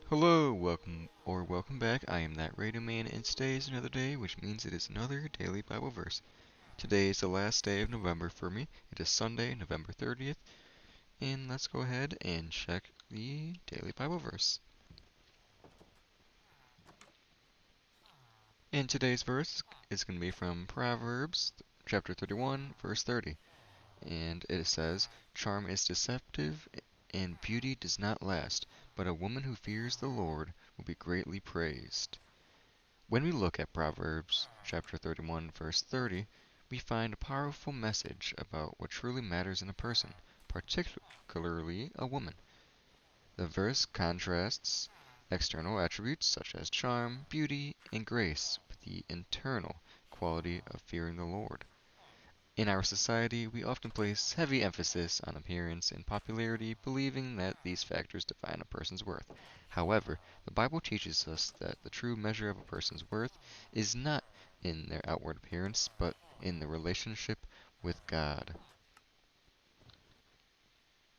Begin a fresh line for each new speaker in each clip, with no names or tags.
Hello, welcome back. I am that Radio Man, and today is another day, which means it is another daily Bible verse. Today is the last day of November for me. It is Sunday, November 30th, and let's go ahead and check the daily Bible verse. And today's verse is going to be from Proverbs chapter 31, verse 30. And it says, "Charm is deceptive, and beauty does not last, but a woman who fears the Lord will be greatly praised." When we look at Proverbs chapter 31, verse 30, we find a powerful message about what truly matters in a person, particularly a woman. The verse contrasts external attributes such as charm, beauty, and grace with the internal quality of fearing the Lord. In our society, we often place heavy emphasis on appearance and popularity, believing that these factors define a person's worth. However, the Bible teaches us that the true measure of a person's worth is not in their outward appearance, but in the relationship with God.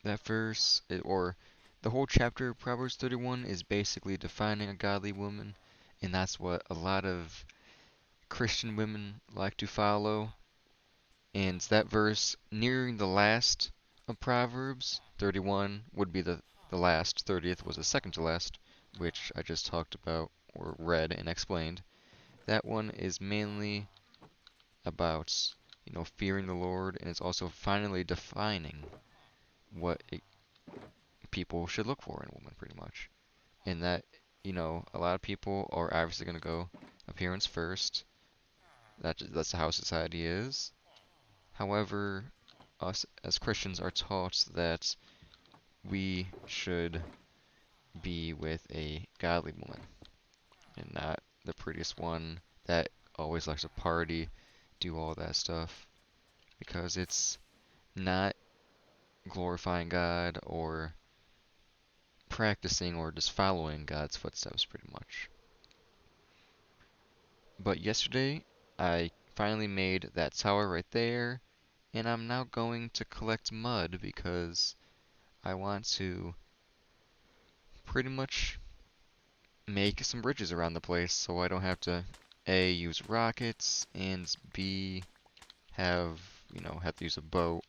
That verse, or the whole chapter of Proverbs 31, is basically defining a godly woman, and that's what a lot of Christian women like to follow. And that verse nearing the last of Proverbs, 31 would be the last, 30th was the second to last, which I just talked about or read and explained. That one is mainly about, fearing the Lord, and it's also finally defining what people should look for in a woman, pretty much. And that, a lot of people are obviously going to go appearance first. That's how society is. However, us as Christians are taught that we should be with a godly woman and not the prettiest one that always likes to party, do all that stuff, because it's not glorifying God or practicing or just following God's footsteps pretty much. But yesterday, I finally made that tower right there, and I'm now going to collect mud because I want to pretty much make some bridges around the place so I don't have to A, use rockets, and B, have to use a boat,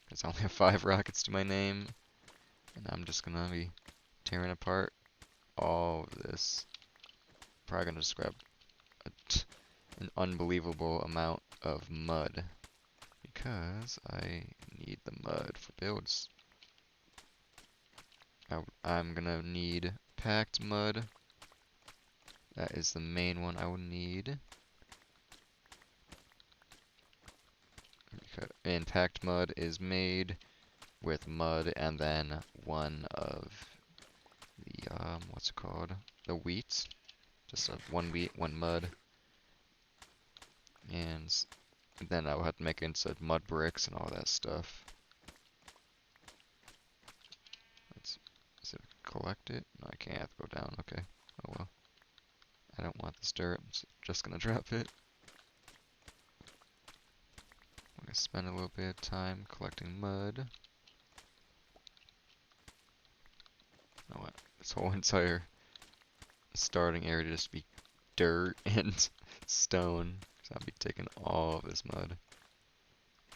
because I only have 5 rockets to my name, and I'm just gonna be tearing apart all of this. Probably gonna just grab an unbelievable amount of mud, because I need the mud for builds. I'm gonna need packed mud. That is the main one I will need. And packed mud is made with mud and then one of the, what's it called? The wheat. Just one wheat, one mud. And then I will have to make it into mud bricks and all that stuff. Let's see if I can collect it. No, I can't. I have to go down. Okay. Oh well. I don't want this dirt. I'm just gonna drop it. I'm gonna spend a little bit of time collecting mud. I want this whole entire starting area to just be dirt and stone. So I'll be taking all of this mud.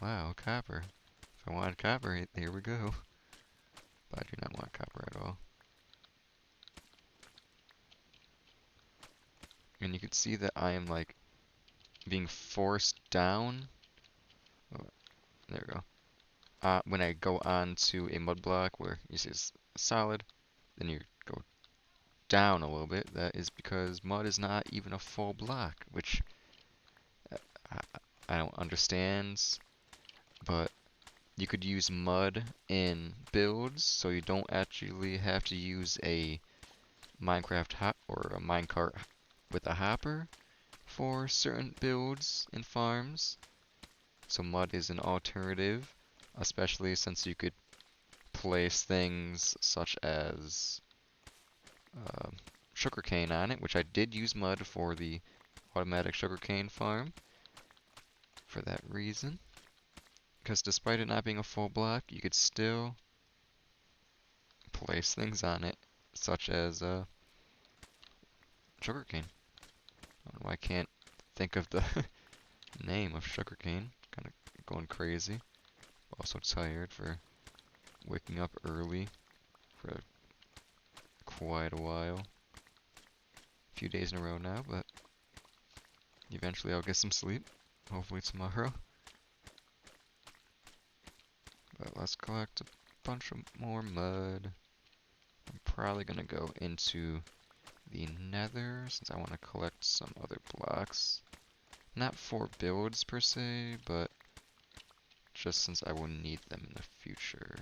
Wow, copper. If I wanted copper, here we go. But I do not want copper at all. And you can see that I am like being forced down. Oh, there we go. When I go on to a mud block where you see it's solid, then you go down a little bit. That is because mud is not even a full block, which I, I don't understand. But you could use mud in builds, so you don't actually have to use a Minecraft hop or a minecart with a hopper for certain builds and farms. So mud is an alternative, especially since you could place things such as sugarcane on it, which I did use mud for the automatic sugarcane farm for that reason. Because despite it not being a full block, you could still place things on it such as sugarcane. I don't know why I can't think of the name of sugarcane. Kind of going crazy. Also tired for waking up early for quite a while. A few days in a row now, but eventually I'll get some sleep. Hopefully tomorrow. But let's collect a bunch of more mud. I'm probably gonna go into the Nether since I want to collect some other blocks. Not for builds per se, but just since I will need them in the future.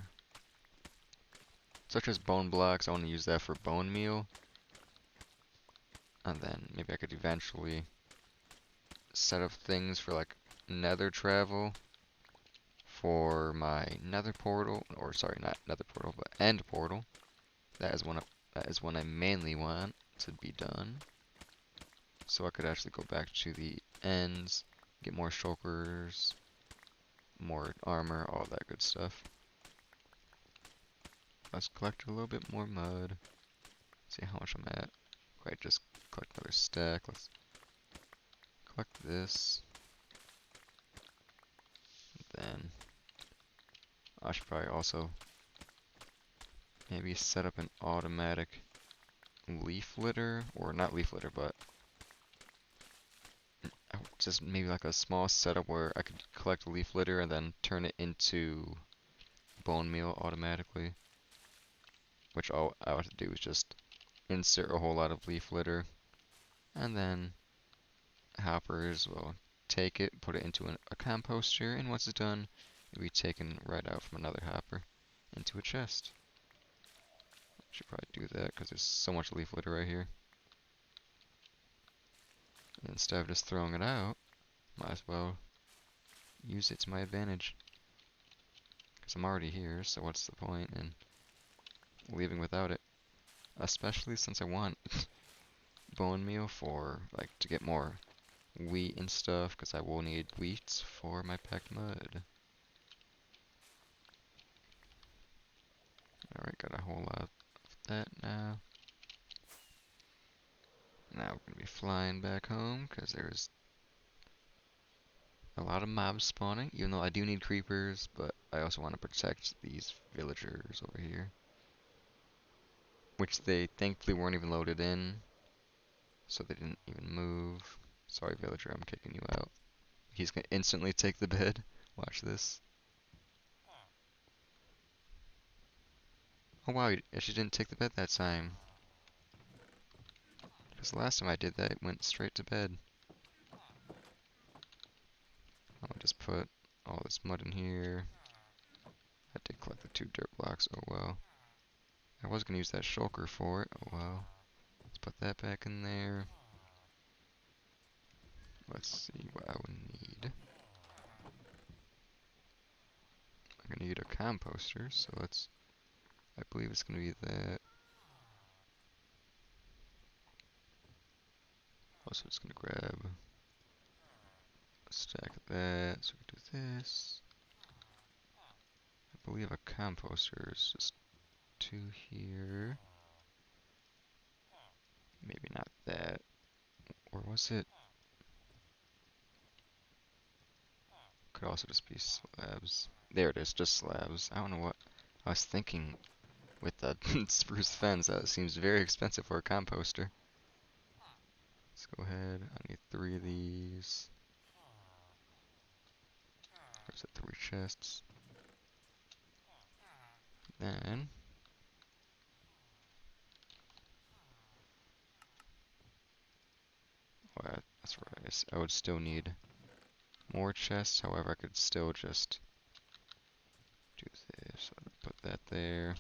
Such as bone blocks, I want to use that for bone meal. And then maybe I could eventually set up things for like Nether travel for my Nether portal, or sorry, not Nether portal, but End portal. That is one I mainly want to be done. So I could actually go back to the ends, get more shulkers, more armor, all that good stuff. Let's collect a little bit more mud. See how much I'm at. Right, just collect another stack. Let's collect this. Then I should probably also maybe set up an automatic leaf litter, or not leaf litter, but just maybe like a small setup where I could collect leaf litter and then turn it into bone meal automatically. Which all I would have to do is just insert a whole lot of leaf litter, and then hoppers will take it, put it into a composter, and once it's done, it'll be taken right out from another hopper into a chest. Should probably do that because there's so much leaf litter right here. And instead of just throwing it out, might as well use it to my advantage. Because I'm already here, so what's the point in leaving without it? Especially since I want bone meal for, like, to get more wheat and stuff, because I will need wheat for my packed mud. Alright, got a whole lot of that now. Now we're going to be flying back home, because there's a lot of mobs spawning, even though I do need creepers, but I also want to protect these villagers over here. Which they thankfully weren't even loaded in, so they didn't even move. Sorry villager, I'm kicking you out. He's going to instantly take the bed. Watch this. Oh wow, he actually didn't take the bed that time. Because the last time I did that, it went straight to bed. I'll just put all this mud in here. I did collect the 2 dirt blocks, oh well. I was going to use that shulker for it, oh well. Let's put that back in there. Let's see what I would need. I'm going to need a composter, so I believe it's going to be that. Also, just going to grab a stack of that, so we can do this. I believe a composter is just 2 here. Maybe not that. Or was it? Could also just be slabs. There it is, just slabs. I don't know what I was thinking with that spruce fence. That seems very expensive for a composter. Let's go ahead. I need 3 of these. There's the 3 chests. Then oh, that's right. I would still need more chests. However, I could still just do this. So put that there.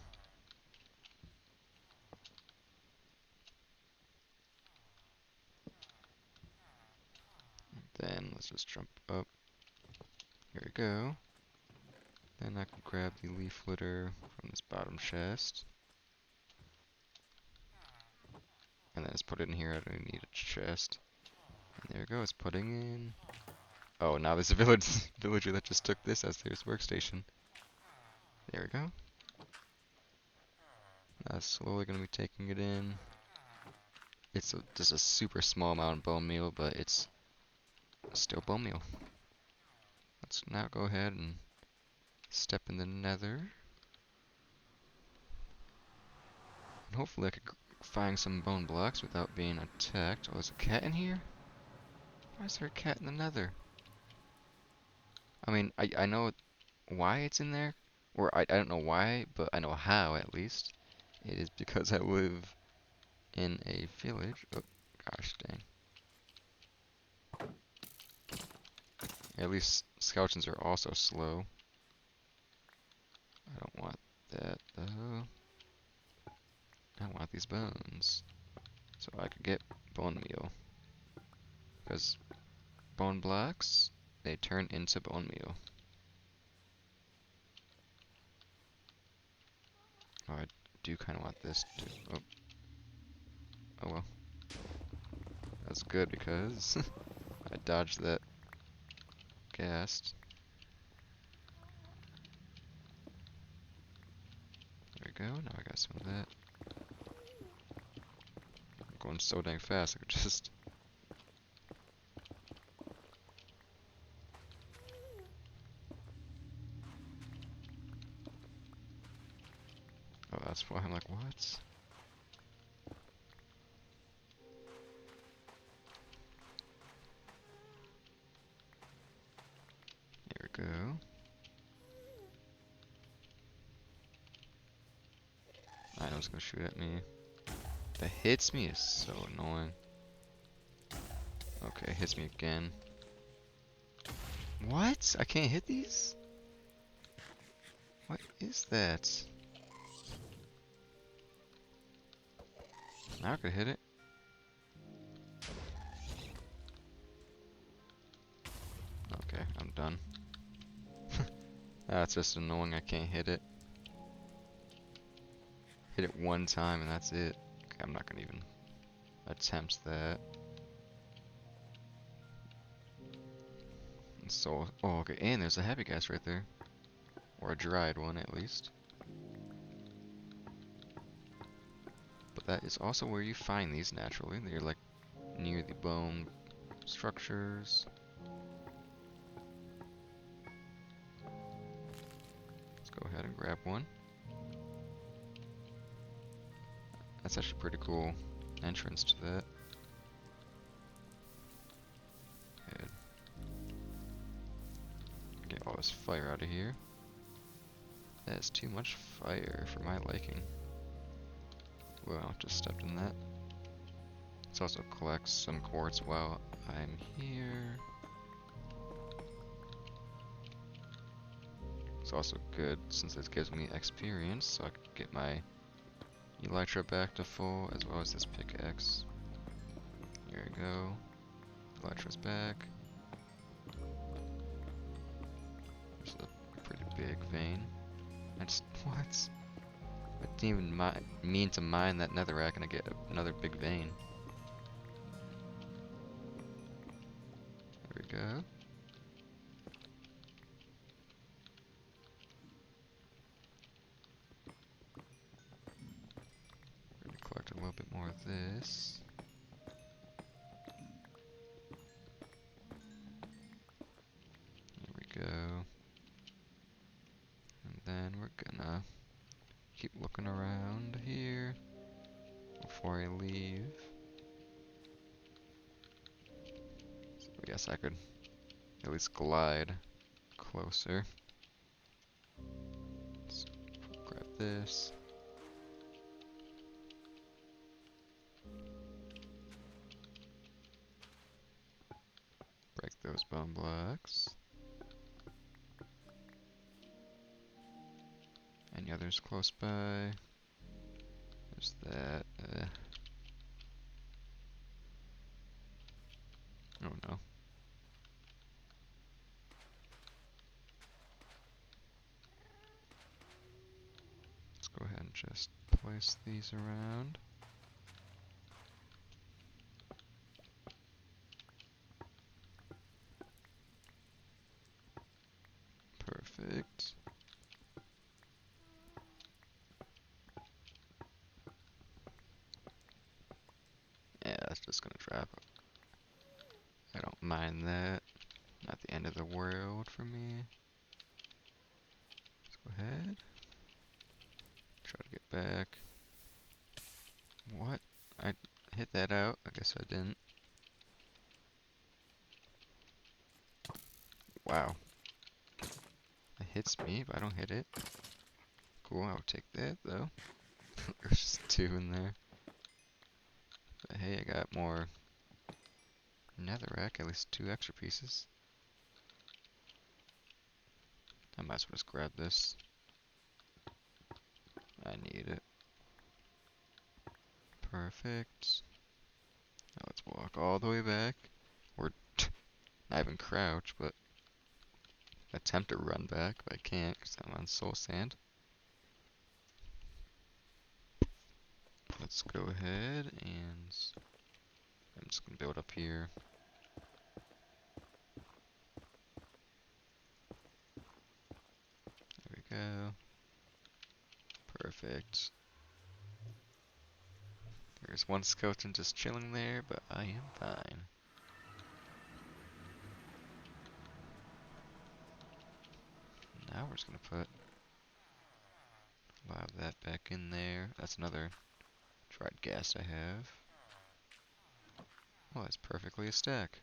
Then let's just jump up. Here we go. Then I can grab the leaf litter from this bottom chest. And then just put it in here. I don't need a chest. And there it goes, putting in. Oh, now there's a villager that just took this as their workstation. There we go. Slowly gonna be taking it in. It's just a super small amount of bone meal, but it's still bone meal. Let's now go ahead and step in the nether. And hopefully I could find some bone blocks without being attacked. Oh, there's a cat in here? Why is there a cat in the nether? I mean, I know why it's in there. Or I don't know why, but I know how at least. It is because I live in a village. Oh, gosh dang. At least skeletons are also slow. I don't want that though. I want these bones. So I could get bone meal. Because bone blocks, they turn into bone meal. Oh, I do kind of want this too. Oh. Oh well. That's good because I dodged that ghast. There we go. Now I got some of that. I'm going so dang fast. I could just. Oh, that's why I'm like, what? Here we go. I know it's gonna shoot at me. That hits me is so annoying. Okay, hits me again. What? I can't hit these? What is that? Now I could hit it. Okay, I'm done. That's just annoying, I can't hit it. Hit it one time and that's it. Okay, I'm not gonna even attempt that. And so, oh okay, and there's a happy gas right there. Or a dried one at least. But that is also where you find these naturally. They're like near the bone structures. Let's go ahead and grab one. That's actually pretty cool entrance to that. Good. Get all this fire out of here. That is too much fire for my liking. Well, just stepped in that. Let's also collect some quartz while I'm here. It's also good since it gives me experience, so I can get my elytra back to full, as well as this pickaxe. Here we go. Elytra's back. There's a pretty big vein. I just, what? I didn't even mean to mine that netherrack and I get another big vein. There we go. We're gonna collect a little bit more of this. Here we go. And then we're gonna keep looking around here before I leave. So I guess I could at least glide closer. Let's grab this. Break those bone blocks. Any others close by? There's that. Oh no. Let's go ahead and just place these around. Perfect. just gonna drop. I don't mind that. Not the end of the world for me. Let's go ahead. Try to get back. What? I hit that out. I guess I didn't. Wow. It hits me, but I don't hit it. Cool, I'll take that though. There's just two in there. But hey, I got more netherrack, at least 2 extra pieces. I might as well just grab this. I need it. Perfect. Now let's walk all the way back. Or not even crouch, but attempt to run back, but I can't because I'm on soul sand. Let's go ahead and I'm just gonna build up here. There we go. Perfect. There's one skeleton just chilling there, but I am fine. Now we're just gonna put a lot of that back in there. That's another dried gas I have. Oh, that's perfectly a stack.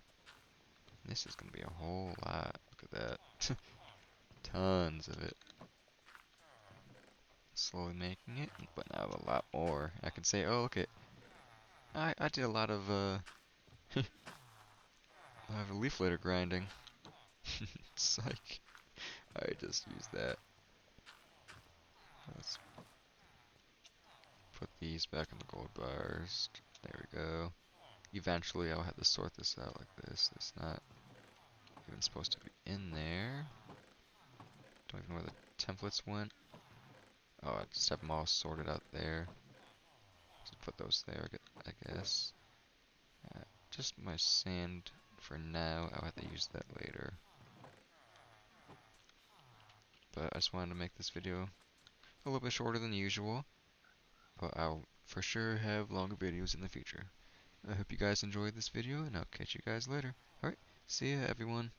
This is gonna be a whole lot. Look at that. Tons of it. Slowly making it, but now a lot more. I can say, oh, look at, I did a lot of leaf litter grinding. Psych. I just used that. Let's put these back in the gold bars. There we go. Eventually I'll have to sort this out like this. It's not even supposed to be in there. Don't even know where the templates went. Oh, I just have them all sorted out there. So put those there, I guess. Just my sand for now. I'll have to use that later. But I just wanted to make this video a little bit shorter than usual. But I'll for sure have longer videos in the future. I hope you guys enjoyed this video, and I'll catch you guys later. Alright, see ya everyone.